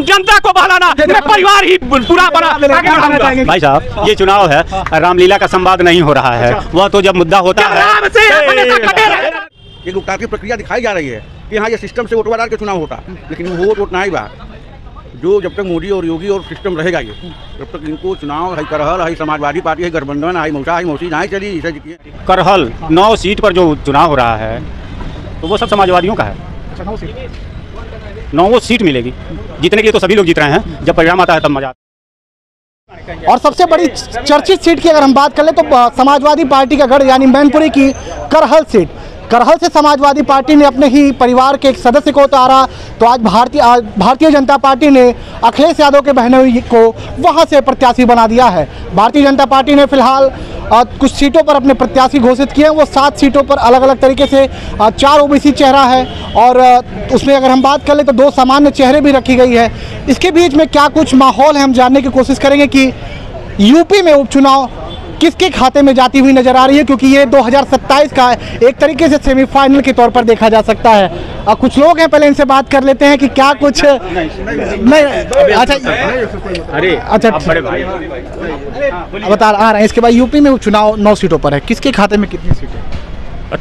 तुम जनता को बहलाना, मैं परिवार ही पूरा बना। भाई साहब, ये चुनाव है, रामलीला का संवाद नहीं हो रहा है। वह तो जब मुद्दा होता है एक लोकतांत्रिक प्रक्रिया दिखाई जा रही है कि हाँ ये सिस्टम से वोटवा डाल के चुनाव होता, लेकिन वो वोट नहीं बा। जो जब तक मोदी और योगी और सिस्टम रहेगा ये, जब तक इनको चुनाव है करहल है, समाजवादी पार्टी है, गठबंधन है, मौसा है, मौसी नहीं चली। करहल 9 सीट पर जो चुनाव हो रहा है तो वो सब समाजवादियों का है। 9 सीट मिलेगी, जीतने के लिए तो सभी लोग जीत रहे हैं, जब परिणाम आता है तब मजा। और सबसे बड़ी चर्चित सीट की अगर हम बात कर ले तो समाजवादी पार्टी का गढ़ यानी मैनपुरी की करहल सीट। करहल से समाजवादी पार्टी ने अपने ही परिवार के एक सदस्य को उतारा, तो आज भारतीय जनता पार्टी ने अखिलेश यादव के बहनोई को वहां से प्रत्याशी बना दिया है। भारतीय जनता पार्टी ने फिलहाल कुछ सीटों पर अपने प्रत्याशी घोषित किए हैं। वो 7 सीटों पर अलग अलग तरीके से 4 ओबीसी चेहरा है और उसमें अगर हम बात कर ले तो 2 सामान्य चेहरे भी रखी गई है। इसके बीच में क्या कुछ माहौल है, हम जानने की कोशिश करेंगे कि यूपी में उपचुनाव किसके खाते में जाती हुई नजर आ रही है, क्योंकि ये 2027 का एक तरीके से सेमीफाइनल के तौर पर देखा जा सकता है। कुछ लोग हैं, पहले इनसे बात कर लेते हैं कि क्या कुछ नहीं। अच्छा बड़े भाई बता आ रहे हैं। इसके बाद यूपी में उपचुनाव 9 सीटों पर है, किसके खाते में कितनी सीटें?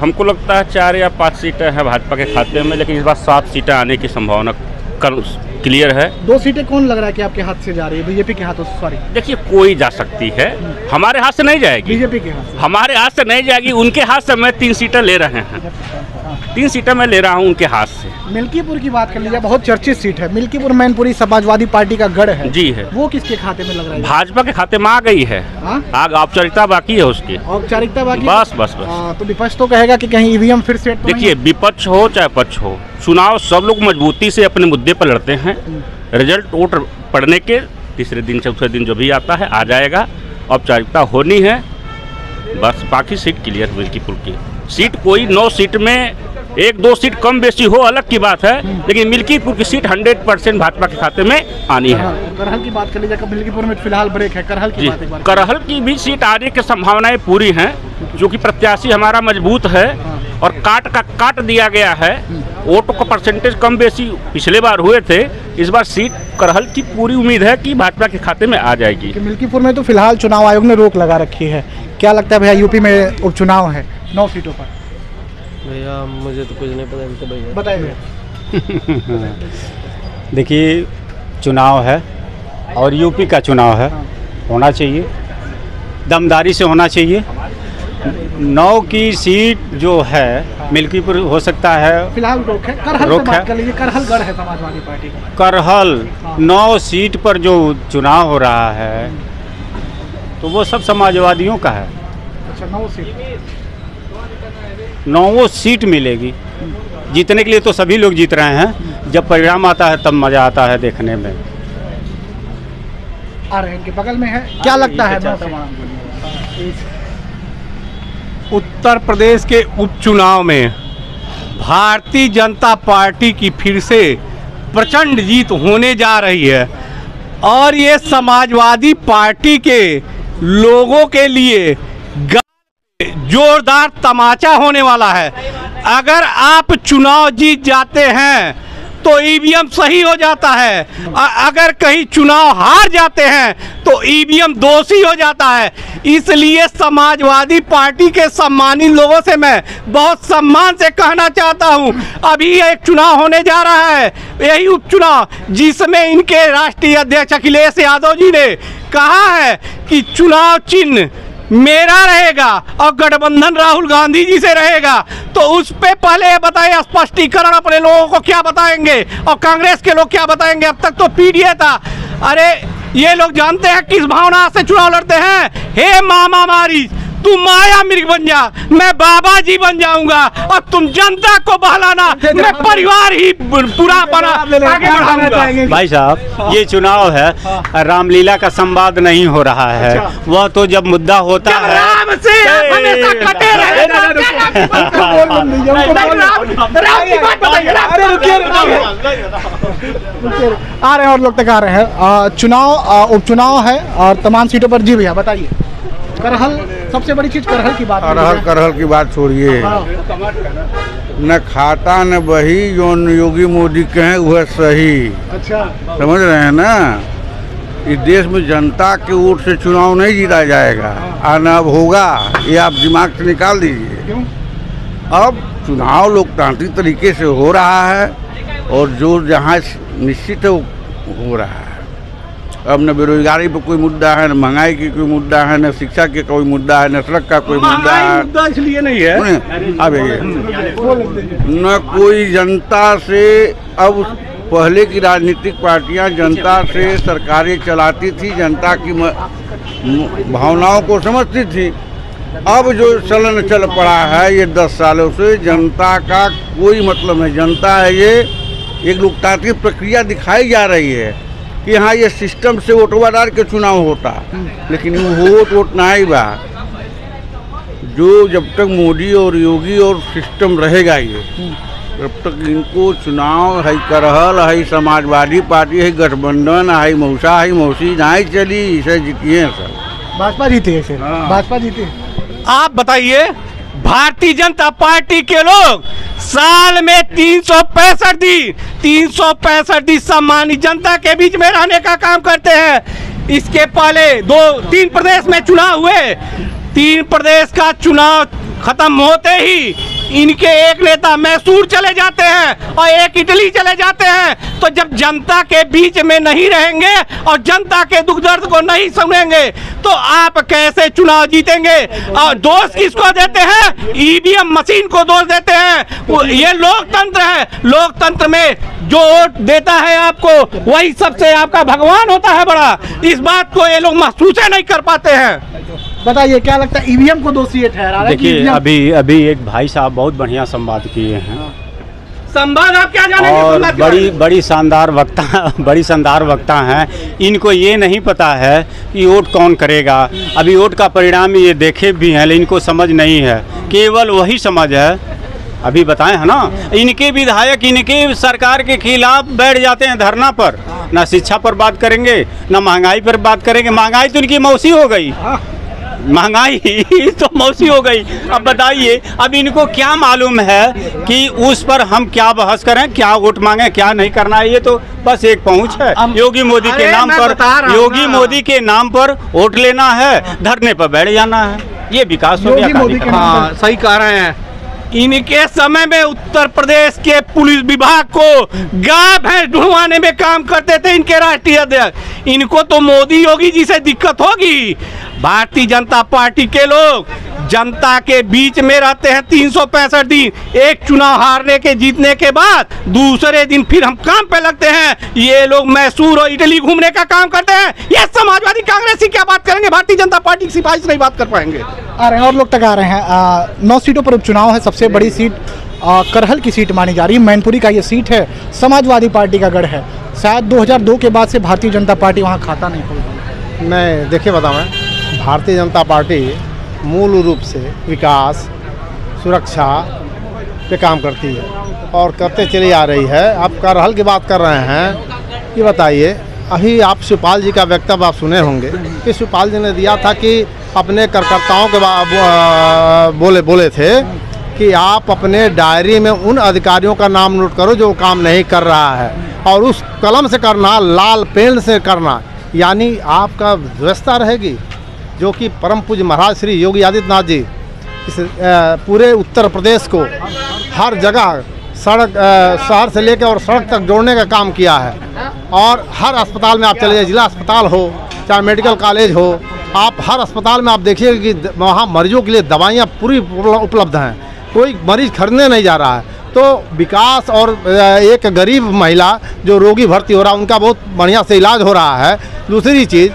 हमको लगता है 4 या 5 सीटें हैं भाजपा के खाते में, लेकिन इस बार 7 सीटें आने की संभावना क्लियर है। 2 सीटें कौन लग रहा है कि आपके हाथ से जा रही है? बीजेपी के हाथों से? सॉरी, देखिए कोई जा सकती है, हमारे हाथ से नहीं जाएगी। बीजेपी के हाथ से? हमारे हाथ से नहीं जाएगी, उनके हाथ से। मैं 3 सीटें ले रहे हैं, 3 सीटें मैं ले रहा हूं उनके हाथ से। मिल्कीपुर की बात कर लीजिए, बहुत चर्चित सीट है मिल्कीपुर। मैनपुरी समाजवादी पार्टी का गढ़ है। जी है। वो किसके खाते में लग रहा है? भाजपा के खाते में आ गई है। आगे औपचारिकता बाकी है उसकी, औपचारिकता बाकी। बस। तो विपक्ष तो कहेगा कि कहीं ईवीएम फिर से। देखिए विपक्ष हो चाहे पक्ष हो, चुनाव सब लोग मजबूती से अपने मुद्दे पर लड़ते हैं। रिजल्ट वोट पड़ने के तीसरे दिन चौथे दिन जो भी आता है आ जाएगा। औपचारिकता होनी है बस, बाकी सीट क्लियर। मिल्कीपुर की सीट कोई 9 सीट में 1-2 सीट कम बेसी हो अलग की बात है, लेकिन मिल्कीपुर की सीट 100% भाजपा के खाते में आनी है। करहल की बात कर लीजिए, मिल्कीपुर में फिलहाल ब्रेक है। करहल की बात करहल की भी सीट आने की संभावनाएं पूरी हैं, क्योंकि प्रत्याशी हमारा मजबूत है और काट दिया गया है। वोटों का परसेंटेज कम बेसी पिछले बार हुए थे, इस बार सीट करहल की पूरी उम्मीद है कि भाजपा के खाते में आ जाएगी। मिल्कीपुर में तो फिलहाल चुनाव आयोग ने रोक लगा रखी है, क्या लगता है भैया? यूपी में उपचुनाव है 9 सीटों पर। भैया मुझे तो कुछ नहीं पता, इनसे भैया बताइए। देखिए चुनाव है और यूपी का चुनाव है, होना चाहिए, दमदारी से होना चाहिए। 9 की सीट जो है मिल्कीपुर हो सकता है, फिलहाल रोक है। करहल से बात कर लीजिए, करहल गढ़ है समाजवादी पार्टी का। करहल 9 सीट पर जो चुनाव हो रहा है तो वो सब समाजवादियों का है। अच्छा, 9 सीट 9 सीट मिलेगी, जीतने के लिए तो सभी लोग जीत रहे हैं, जब परिणाम आता है तब मजा आता है देखने में। आ रहे हैं, इनके बगल में है, क्या लगता है? उत्तर प्रदेश के उपचुनाव में भारतीय जनता पार्टी की फिर से प्रचंड जीत होने जा रही है और ये समाजवादी पार्टी के लोगों के लिए जोरदार तमाचा होने वाला है। अगर आप चुनाव जीत जाते हैं तो ईवीएम सही हो जाता है, अगर कहीं चुनाव हार जाते हैं तो ईवीएम दोषी हो जाता है। इसलिए समाजवादी पार्टी के सम्मानित लोगों से मैं बहुत सम्मान से कहना चाहता हूं, अभी एक चुनाव होने जा रहा है, यही उपचुनाव, जिसमें इनके राष्ट्रीय अध्यक्ष अखिलेश यादव जी ने कहा है कि चुनाव चिन्ह मेरा रहेगा और गठबंधन राहुल गांधी जी से रहेगा। तो उस पे पहले ये बताइए, स्पष्टीकरण अपने लोगों को क्या बताएंगे और कांग्रेस के लोग क्या बताएंगे? अब तक तो पीडीए था। अरे ये लोग जानते हैं किस भावना से चुनाव लड़ते हैं? हे मामा मारी, तू माया मृग बन जा, मैं बाबा जी बन जाऊंगा और तुम जनता को बहलाना, मैं परिवार ही पूरा बना आगे बढ़ाऊंगा। भाई साहब, ये चुनाव है, रामलीला का संवाद नहीं हो रहा है। वह तो जब मुद्दा होता है राम से हमेशा कटे रहे। आ रहे हैं और लोग तक आ रहे हैं। चुनाव उपचुनाव है और तमाम सीटों पर। जी भैया बताइए, करहल सबसे बड़ी चीज, करहल की बात। करहल की बात छोड़िए, न खाता न बही, जो योगी मोदी कहें वह सही। अच्छा, समझ रहे हैं ना। इस देश में जनता के वोट से चुनाव नहीं जीता जाएगा, और न अब होगा, ये आप दिमाग से निकाल दीजिए। अब चुनाव लोकतांत्रिक तरीके से हो रहा है, और जो जहाँ निश्चित है वो हो रहा है। अब न बेरोजगारी पर कोई मुद्दा है, न महंगाई की कोई मुद्दा है, न शिक्षा के कोई मुद्दा है, न सड़क का कोई मुद्दा है। मुद्दा इसलिए नहीं है, अब न कोई जनता से, अब पहले की राजनीतिक पार्टियां जनता से सरकारें चलाती थी, जनता की भावनाओं को समझती थी। अब जो चलन चल पड़ा है ये 10 सालों से, जनता का कोई मतलब नहीं। जनता है ये एक लोकतांत्रिक प्रक्रिया दिखाई जा रही है कि हाँ ये सिस्टम से वोटवा डाल के चुनाव होता, लेकिन वोट नहीं बा। जो जब तक मोदी और योगी और सिस्टम रहेगा ये, तब तक इनको चुनाव है करहल है समाजवादी पार्टी है गठबंधन है मौसा है मौसी नहीं चली, इसे जीतिए सर। भाजपा जीती है फिर, भाजपा जीती। आप बताइए, भारतीय जनता पार्टी के लोग साल में 365 दिन सामान्य जनता के बीच में रहने का काम करते हैं। इसके पहले 2-3 प्रदेश में चुनाव हुए, 3 प्रदेश का चुनाव खत्म होते ही इनके एक नेता मैसूर चले जाते हैं और एक इटली चले जाते हैं। तो जब जनता के बीच में नहीं रहेंगे और जनता के दुख दर्द को नहीं सुनेंगे तो आप कैसे चुनाव जीतेंगे? और दोष किसको देते हैं? ईवीएम मशीन को दोष देते हैं। ये लोकतंत्र है, लोकतंत्र में जो वोट देता है आपको वही सबसे आपका भगवान होता है बड़ा। इस बात को ये लोग महसूस नहीं कर पाते हैं। बताइए क्या लगता है, ईवीएम को दोषी ठहरा रहा है? देखिए अभी एक भाई साहब बहुत बढ़िया संवाद किए हैं। संवाद आप क्या जानेंगे? और बड़ी शानदार वक्ता हैं। इनको ये नहीं पता है कि वोट कौन करेगा। अभी वोट का परिणाम ये देखे भी हैं, लेकिन इनको समझ नहीं है। केवल वही समझ है, अभी बताए हैं ना, इनके विधायक इनके सरकार के खिलाफ बैठ जाते हैं धरना पर। ना शिक्षा पर बात करेंगे, ना महंगाई पर बात करेंगे। महंगाई तो इनकी मौसी हो गई, महंगाई तो मौसी हो गई। अब बताइए, अब इनको क्या मालूम है कि उस पर हम क्या बहस करें, क्या वोट मांगे, क्या नहीं करना है। ये तो बस एक पहुंच है, योगी मोदी के नाम पर, योगी मोदी के नाम पर वोट लेना है, धरने पर बैठ जाना है। ये विकास हो गया। हाँ, सही कह रहे हैं। इनके समय में उत्तर प्रदेश के पुलिस विभाग को गाय भैंस ढूंढवाने में काम करते थे इनके राष्ट्रीय अध्यक्ष। इनको तो मोदी योगी जी से दिक्कत होगी। भारतीय जनता पार्टी के लोग जनता के बीच में रहते हैं 365 दिन। एक चुनाव हारने के जीतने के बाद दूसरे दिन फिर हम काम पे लगते हैं। ये लोग मैसूर और इटली घूमने का काम करते हैं। ये समाजवादी कांग्रेसी क्या बात करेंगे? भारतीय जनता पार्टी की सिपाही से नहीं बात कर पाएंगे। आ रहे हैं और लोग तक आ रहे हैं। 9 सीटों पर उपचुनाव है। सबसे बड़ी सीट करहल की सीट मानी जा रही है। मैनपुरी का ये सीट है, समाजवादी पार्टी का गढ़ है। शायद 2002 के बाद से भारतीय जनता पार्टी वहाँ खाता नहीं खोल। मैं देखिए बताऊँ, भारतीय जनता पार्टी मूल रूप से विकास सुरक्षा पे काम करती है और करते चली आ रही है। आप करहल की बात कर रहे हैं, ये बताइए, अभी आप शिवपाल जी का वक्तव्य आप सुने होंगे कि शिवपाल जी ने दिया था कि अपने कार्यकर्ताओं के बोले थे कि आप अपने डायरी में उन अधिकारियों का नाम नोट करो जो काम नहीं कर रहा है, और उस कलम से करना, लाल पेन से करना, यानी आपका व्यवस्था रहेगी। जो कि परम पूज्य महाराज श्री योगी आदित्यनाथ जी इस पूरे उत्तर प्रदेश को हर जगह सड़क, शहर से लेकर और सड़क तक जोड़ने का काम किया है। और हर अस्पताल में आप चले जाइए, जिला अस्पताल हो चाहे मेडिकल कॉलेज हो, आप हर अस्पताल में आप देखिए कि वहाँ मरीजों के लिए दवाइयाँ पूरी उपलब्ध हैं, कोई मरीज खरीदने नहीं जा रहा है। तो विकास और एक गरीब महिला जो रोगी भर्ती हो रहा है उनका बहुत बढ़िया से इलाज हो रहा है। दूसरी चीज़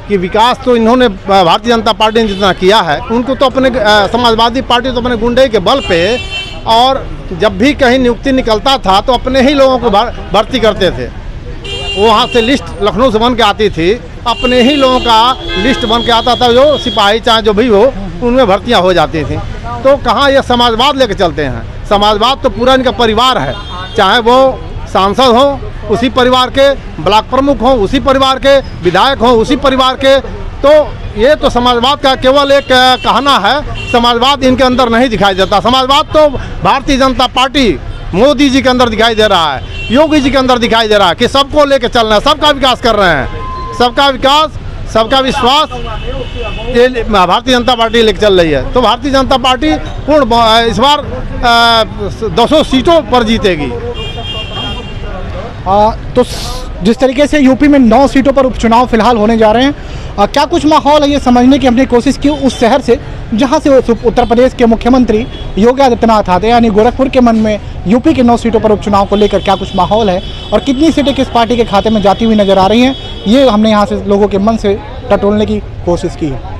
कि विकास तो इन्होंने भारतीय जनता पार्टी ने जितना किया है, उनको तो अपने समाजवादी पार्टी तो अपने गुंडे के बल पे, और जब भी कहीं नियुक्ति निकलता था तो अपने ही लोगों को भर्ती करते थे। वहाँ से लिस्ट लखनऊ से बन के आती थी, अपने ही लोगों का लिस्ट बन के आता था, जो सिपाही चाहे जो भी हो उनमें भर्तियाँ हो जाती थी। तो कहाँ ये समाजवाद लेके चलते हैं? समाजवाद तो पूरा इनका परिवार है, चाहे वो सांसद हो उसी परिवार के, ब्लॉक प्रमुख हो उसी परिवार के, विधायक हो उसी परिवार के, तो ये तो समाजवाद का केवल एक कहना है, समाजवाद इनके अंदर नहीं दिखाई देता। समाजवाद तो भारतीय जनता पार्टी मोदी जी के अंदर दिखाई दे रहा है, योगी जी के अंदर दिखाई दे रहा है कि सबको लेके चलना है, सबका विकास कर रहे हैं, सबका विकास सबका विश्वास ये भारतीय जनता पार्टी लेके चल रही है। तो भारतीय जनता पार्टी पूर्ण इस बार 200 सीटों पर जीतेगी। तो जिस तरीके से यूपी में 9 सीटों पर उपचुनाव फिलहाल होने जा रहे हैं, क्या कुछ माहौल है ये समझने की हमने कोशिश की उस शहर से जहां से उत्तर प्रदेश के मुख्यमंत्री योगी आदित्यनाथ आते हैं, यानी गोरखपुर के मन में यूपी के 9 सीटों पर उपचुनाव को लेकर क्या कुछ माहौल है और कितनी सीटें किस पार्टी के खाते में जाती हुई नजर आ रही हैं, ये हमने यहाँ से लोगों के मन से टटोलने की कोशिश की है।